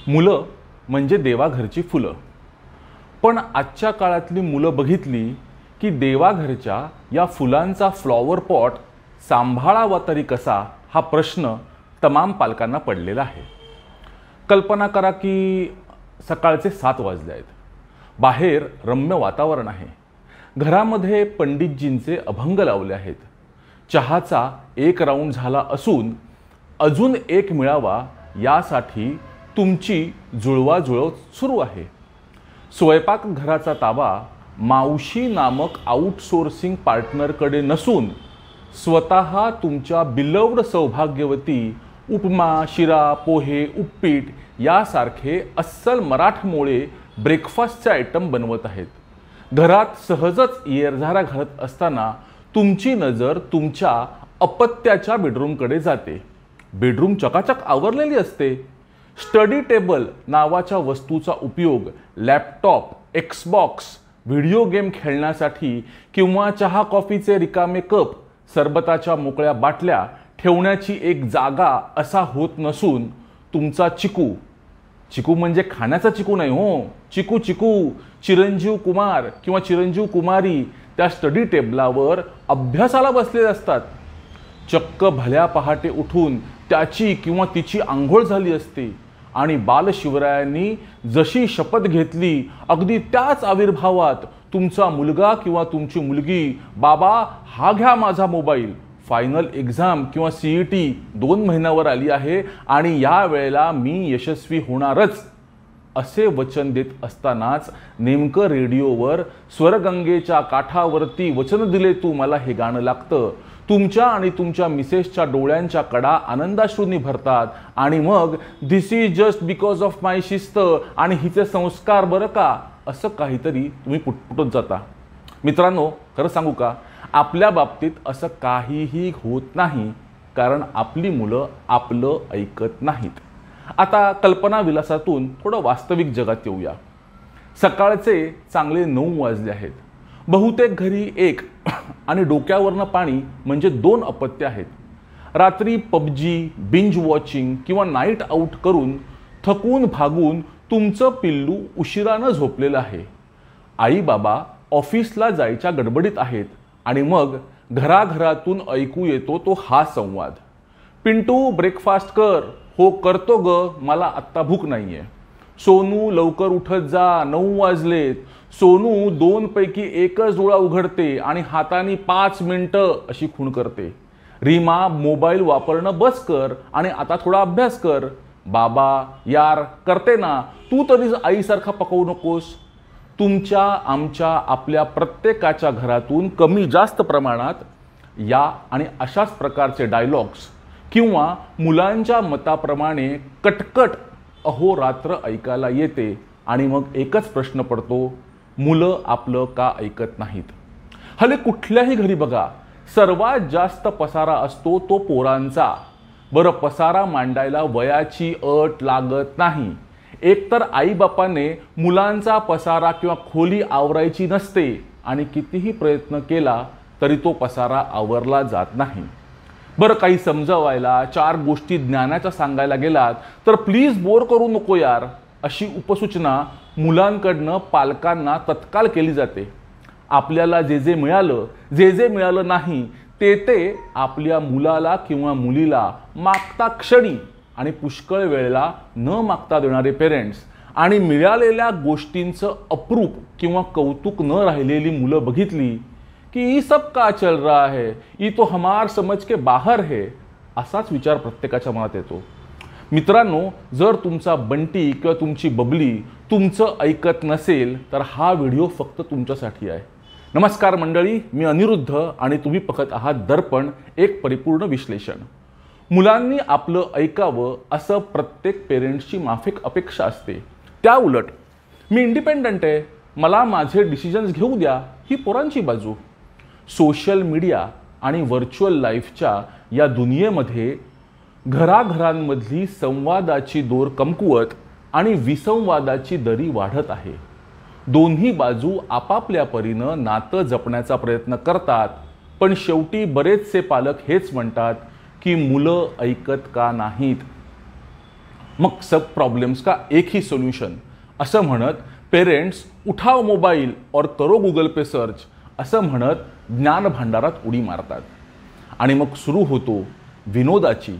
मुलं म्हणजे देवाघरची फुलं. पण आजच्या काळातली मुलं बघितली की देवाघरच्या या फुलांचा फ्लॉवर पॉट सांभाळावा तरी कसा, हा प्रश्न तमाम पालकांना पडलेला आहे. कल्पना करा की सकाळचे 7 वाजले आहेत. बाहेर रम्य वातावरण आहे. घरामध्ये पंडितजींचे अभंग लावले आहेत. चहाचा एक राऊंड झाला असून अजून एक मिळावा यासाठी तुमची जुळवाजुळव सुरू आहे. स्वयंपाकघराचा ताबा मावशी नामक आउटसोर्सिंग पार्टनरकडे नसून स्वतः तुमच्या बिलव्ड सौभाग्यवती उपमा, शिरा, पोहे, उपीट यासारखे अस्सल मराठमोळे ब्रेकफास्टचे आयटम बनवत आहेत. घरात सहजच येरझारा घालत असताना तुमची नजर तुमच्या अपत्याच्या बेडरूमकडे जाते. बेडरूम चकाचक आवरलेली असते. स्टडी टेबल नावाच्या वस्तूचा उपयोग लॅपटॉप, एक्सबॉक्स, व्हिडिओ गेम खेळण्यासाठी किंवा चहा कॉफीचे रिकामे कप, सरबताच्या मोकळ्या बाटल्या ठेवण्याची एक जागा असा होत नसून तुमचा चिकू म्हणजे खाण्याचा चिकू नाही हो, चिकू चिरंजीव कुमार किंवा चिरंजीव कुमारी त्या स्टडी टेबलावर अभ्यासाला बसलेले असतात. चक्क भल्या पहाटे उठून त्याची किंवा तिची आंघोळ झाली असते आणि बालशिवरायांनी जशी शपथ घेतली अगदी त्याच आविर्भावात तुमचा मुलगा किंवा तुमची मुलगी, बाबा हा घ्या माझा मोबाईल, फायनल एक्झाम किंवा CET 2 महिन्यावर आली आहे आणि या वेळेला मी यशस्वी होणारच असे वचन देत असतानाच नेमकं रेडिओवर स्वरगंगेच्या काठावरती वचन दिले तू मला हे गाणं लागतं. तुमच्या आणि तुमच्या मिसेसच्या डोळ्यांच्या कडा आनंदाश्रूंनी भरतात आणि मग this is just because of my शिस्त आणि हिचे संस्कार बरं का, असं काहीतरी तुम्ही पुटपुटत जाता. मित्रांनो, खरं सांगू का, आपल्या बाबतीत असं काहीही होत नाही, कारण आपली मुलं आपलं ऐकत नाहीत. आता कल्पना विलासातून थोडं वास्तविक जगात येऊया. सकाळचे चांगले 9 वाजले आहेत. बहुतेक घरी एक आणि डोक्यावरनं पाणी म्हणजे 2 अपत्य आहेत. रात्री पबजी, बिंज वॉचिंग किंवा नाईट आऊट करून थकून भागून तुमचं पिल्लू उशिरानं झोपलेलं आहे. आई बाबा ऑफिसला जायच्या गडबडीत आहेत आणि मग घराघरातून ऐकू येतो तो हा संवाद, पिंटू ब्रेकफास्ट कर. हो करतो ग, मला आत्ता भूक नाहीये. सोनू लवकर उठत जा, 9 वाजलेत. सोनू 2 पैकी एकच डोळा उघडते आणि हाताने 5 मिनिटं अशी खूण करते. रीमा मोबाईल वापरणं बस कर आणि आता थोडा अभ्यास कर. बाबा यार करते ना, तू तरी आईसारखा पकवू नकोस. तुमच्या, आमच्या, आपल्या प्रत्येकाच्या घरातून कमी जास्त प्रमाणात या आणि अशाच प्रकारचे डायलॉग्स किंवा मुलांच्या मताप्रमाणे कटकट अहोरात्र ऐकायला येते. आणि मग एकच प्रश्न पडतो, मुलं आपलं का ऐकत नाहीत? हल्ली कुठल्याही घरी बघा, सर्वात जास्त पसारा असतो तो पोरांचा. बरं, पसारा मांडायला वयाची अट लागत नाही. एकतर आईबापाने मुलांचा पसारा किंवा खोली आवरायची नसते आणि कितीही प्रयत्न केला तरी तो पसारा आवरला जात नाही. बरं, काही समजावायला 4 गोष्टी ज्ञानाच्या सांगायला गेलात तर प्लीज बोर करू नको यार, अशी उपसूचना मुलांकडनं पालकांना तत्काळ केली जाते. आपल्याला जे जे मिळालं नाही ते आपल्या मुलाला किंवा मुलीला मागता क्षणी आणि पुष्कळ वेळेला न मागता देणारे पेरेंट्स आणि मिळालेल्या गोष्टींचं अप्रूप किंवा कौतुक न राहिलेली मुलं बघितली की ये सब का चल रहा है, ये तो हमार समझ के बाहर है, असाच विचार प्रत्येकाच्या मनात येतो. मित्रांनो, जर तुमचा बंटी किंवा तुमची बबली तुमचं ऐकत नसेल तर हा व्हिडिओ फक्त तुमच्यासाठी आहे. नमस्कार मंडळी, मी अनिरुद्ध आणि तुम्ही बघत आहात दर्पण, एक परिपूर्ण विश्लेषण. मुलांनी आपलं ऐकावं असं प्रत्येक पेरेंट्सची माफिक अपेक्षा असते. त्या उलट मी इंडिपेंडंट आहे, मला माझे डिसिजन्स घेऊ द्या, ही पोरांची बाजू. सोशल मीडिया आणि व्हर्च्युअल लाईफच्या या दुनियेमध्ये घराघरांमधली संवादाची दोर कमकुवत आणि विसंवादाची दरी वाढत आहे. दोन्ही बाजू आपापल्या परीनं नातं जपण्याचा प्रयत्न करतात, पण शेवटी बरेचसे पालक हेच म्हणतात की मुलं ऐकत का नाहीत. मग सब प्रॉब्लेम्स का एक ही सोल्यूशन असं म्हणत पेरेंट्स उठाव मोबाईल और करो गूगल पे सर्च असं म्हणत ज्ञान भांडारात उडी मारतात आणि मग सुरू होतो विनोदाची,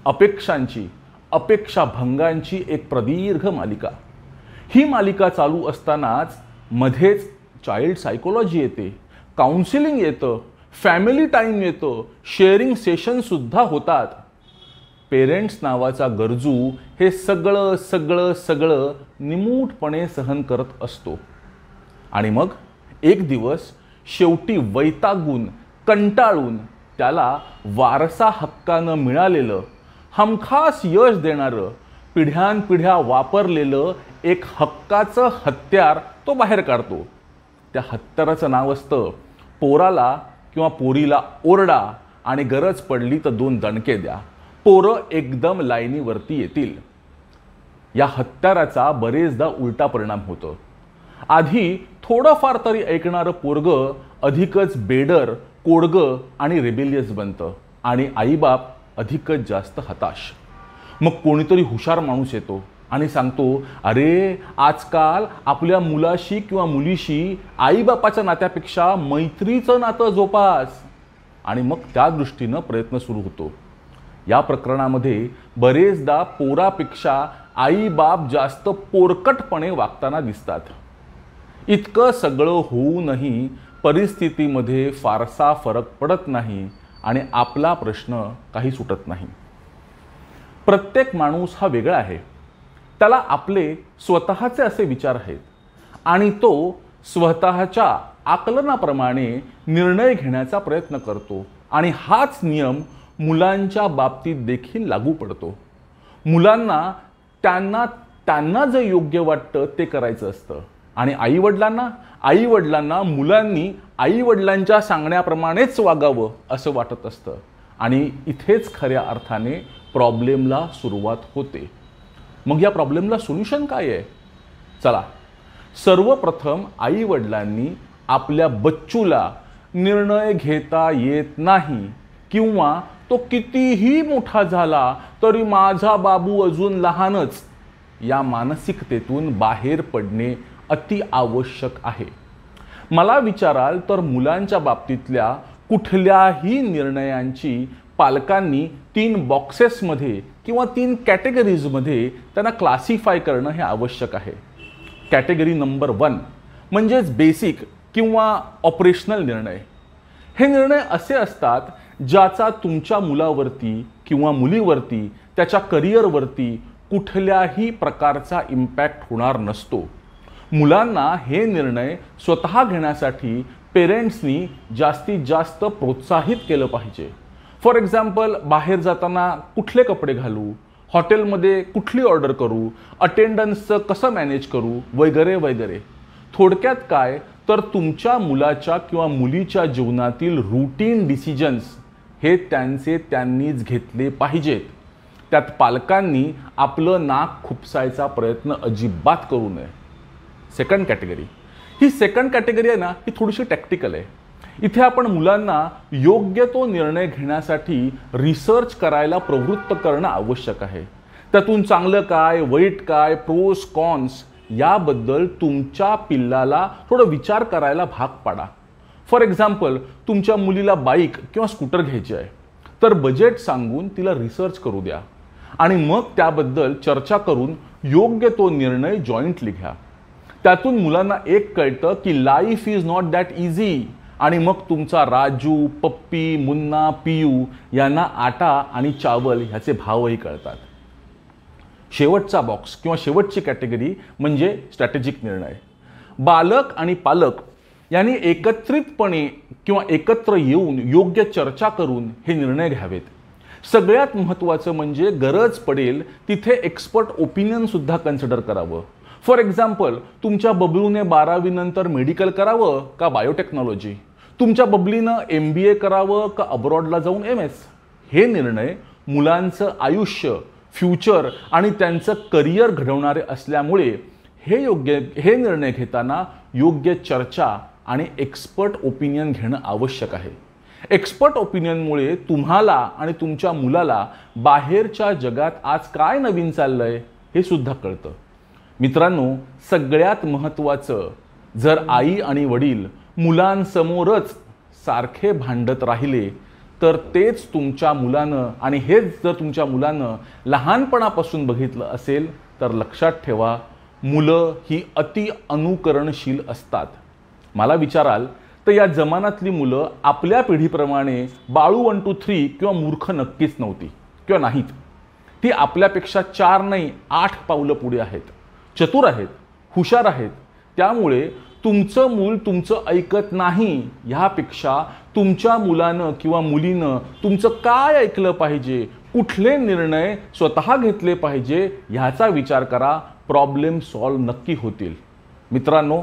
अपेक्षांची, अपेक्षाभंगांची एक प्रदीर्घ मालिका. ही मालिका चालू असतानाच मध्येच चाइल्ड सायकोलॉजी येते, काउन्सिलिंग येतं, फॅमिली टाईम येतं, शेअरिंग सेशन सुद्धा होतात. पेरेंट्स नावाचा गरजू हे सगळं सगळं सगळं निमूटपणे सहन करत असतो आणि मग एक दिवस शेवटी वैतागून कंटाळून त्याला वारसा हक्कानं मिळालेलं, हमखास यश देणारं, पिढ्यानपिढ्या वापरलेलं एक हक्काचं हत्यार तो बाहेर काढतो. त्या हत्याराचं नाव असतं पोराला किंवा पोरीला ओरडा आणि गरज पडली तर 2 दणके द्या, पोरं एकदम लाईनीवरती येतील. या हत्याराचा बरेचदा उलटा परिणाम होतो. आधी थोडंफार तरी ऐकणारं पोरगं अधिकच बेडर, कोडगं आणि रेबेलियस बनतं आणि आईबाप अधिकच जास्त हताश. मग कोणीतरी हुशार माणूस येतो आणि सांगतो, अरे आजकाल आपल्या मुलाशी किंवा मुलीशी आईबापाच्या नात्यापेक्षा मैत्रीचं नातं जोपास. आणि मग त्या दृष्टीनं प्रयत्न सुरू होतो. या प्रकरणामध्ये बरेचदा पोरापेक्षा आईबाप जास्त पोरकटपणे वागताना दिसतात. इतकं सगळं होऊनही परिस्थितीमध्ये फारसा फरक पडत नाही आणि आपला प्रश्न काही सुटत नाही. प्रत्येक माणूस हा वेगळा आहे. त्याला आपले स्वतःचे असे विचार आहेत आणि तो स्वतःच्या आकलनाप्रमाणे निर्णय घेण्याचा प्रयत्न करतो आणि हाच नियम मुलांच्या बाबतीत देखील लागू पडतो. मुलांना त्यांना जे योग्य वाटतं ते करायचं असतं आणि आईवडिलांना मुलांनी आईवडिलांच्या सांगण्याप्रमाणेच वागावं असं वाटत असतं आणि इथेच खऱ्या अर्थाने प्रॉब्लेमला सुरुवात होते. मग या प्रॉब्लेमला सोल्युशन काय आहे? चला, सर्वप्रथम आईवडिलांनी आपल्या बच्चूला निर्णय घेता येत नाही किंवा तो कितीही मोठा झाला तरी माझा बाबू अजून लहानच या मानसिकतेतून बाहेर पडणे अति आवश्यक आहे. मला विचाराल तर मुलांच्या बाबतीतल्या कुठल्याही निर्णयांची पालकांनी 3 बॉक्सेसमध्ये किंवा 3 कॅटेगरीजमध्ये त्यांना क्लासिफाय करणं हे आवश्यक आहे. कॅटेगरी नंबर 1 म्हणजेच बेसिक किंवा ऑपरेशनल निर्णय. हे निर्णय असे असतात ज्याचा तुमच्या मुलावरती किंवा मुलीवरती, त्याच्या करिअरवरती कुठल्याही प्रकारचा इम्पॅक्ट होणार नसतो. मुलांना हे निर्णय स्वतः घेण्यासाठी पेरेंट्सनी जास्तीत जास्त प्रोत्साहित केलं पाहिजे. फॉर एक्झाम्पल, बाहेर जाताना कुठले कपडे घालू, हॉटेलमध्ये कुठली ऑर्डर करू, अटेंडन्सचं कसं मॅनेज करू, वगैरे वगैरे. थोडक्यात काय तर तुमच्या मुलाच्या किंवा मुलीच्या जीवनातील रूटीन डिसिजन्स हे त्यांनीच घेतले पाहिजेत. त्यात पालकांनी आपलं नाक खुपसायचा प्रयत्न अजिबात करू नये. Second category. ही सेकंड कॅटेगरी आहे ना, ही थोडीशी टॅक्टिकल आहे. इथे आपण मुलांना योग्य तो निर्णय घेण्यासाठी रिसर्च करायला प्रवृत्त करणं आवश्यक आहे. त्यातून चांगलं काय, वाईट काय, प्रोस कॉन्स याबद्दल तुमच्या पिल्लाला थोडं विचार करायला भाग पाडा. फॉर एक्झाम्पल, तुमच्या मुलीला बाईक किंवा स्कूटर घ्यायची आहे तर बजेट सांगून तिला रिसर्च करू द्या आणि मग त्याबद्दल चर्चा करून योग्य तो निर्णय जॉईंटली घ्या. त्यातून मुलांना एक कळतं की life is not that easy आणि मग तुमचा राजू, पप्पी, मुन्ना, पियू यांना आटा आणि चावल ह्याचे भावही कळतात. शेवटचा बॉक्स किंवा शेवटची कॅटेगरी म्हणजे स्ट्रॅटेजिक निर्णय. बालक आणि पालक यांनी एकत्रितपणे किंवा एकत्र येऊन योग्य चर्चा करून हे निर्णय घ्यावेत. सगळ्यात महत्त्वाचं म्हणजे गरज पडेल तिथे एक्सपर्ट ओपिनियन सुद्धा कन्सिडर करावं. फॉर एक्झाम्पल, तुमच्या बबलूने 12वी नंतर मेडिकल करावं का बायोटेक्नॉलॉजी, तुमच्या बबलीनं MBA करावं का अब्रॉडला जाऊन MS. हे निर्णय मुलांचं आयुष्य, फ्युचर आणि त्यांचं करिअर घडवणारे असल्यामुळे हे निर्णय घेताना योग्य चर्चा आणि एक्सपर्ट ओपिनियन घेणं आवश्यक आहे. एक्सपर्ट ओपिनियनमुळे तुम्हाला आणि तुमच्या मुलाला बाहेरच्या जगात आज काय नवीन चाललंय हे सुद्धा कळतं. मित्रांनो, सगळ्यात महत्त्वाचं, जर आई आणि वडील मुलांसमोरच सारखे भांडत राहिले तर तेच तुमच्या मुलानं आणि हेच जर तुमच्या मुलानं लहानपणापासून बघितलं असेल तर लक्षात ठेवा, मुलं ही अति अनुकरणशील असतात. मला विचाराल तर या जमान्यातली मुलं आपल्या पिढीप्रमाणे बाळू 1 2 3 किंवा मूर्ख नक्कीच नव्हती किंवा नाहीत. ती आपल्यापेक्षा 4 नाही 8 पावलं पुढे आहेत, चतुर आहेत, हुशार आहेत. त्यामुळे तुमचं मूल तुमचं ऐकत नाही ह्यापेक्षा तुमच्या मुलानं किंवा मुलीनं तुमचं काय ऐकलं पाहिजे, कुठले निर्णय स्वतः घेतले पाहिजे ह्याचा विचार करा. प्रॉब्लेम सॉल्व्ह नक्की होतील. मित्रांनो,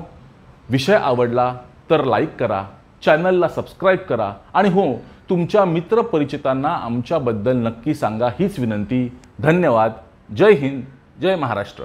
विषय आवडला तर लाईक करा, चॅनलला सबस्क्राईब करा आणि हो, तुमच्या मित्रपरिचितांना आमच्याबद्दल नक्की सांगा हीच विनंती. धन्यवाद. जय हिंद, जय महाराष्ट्र.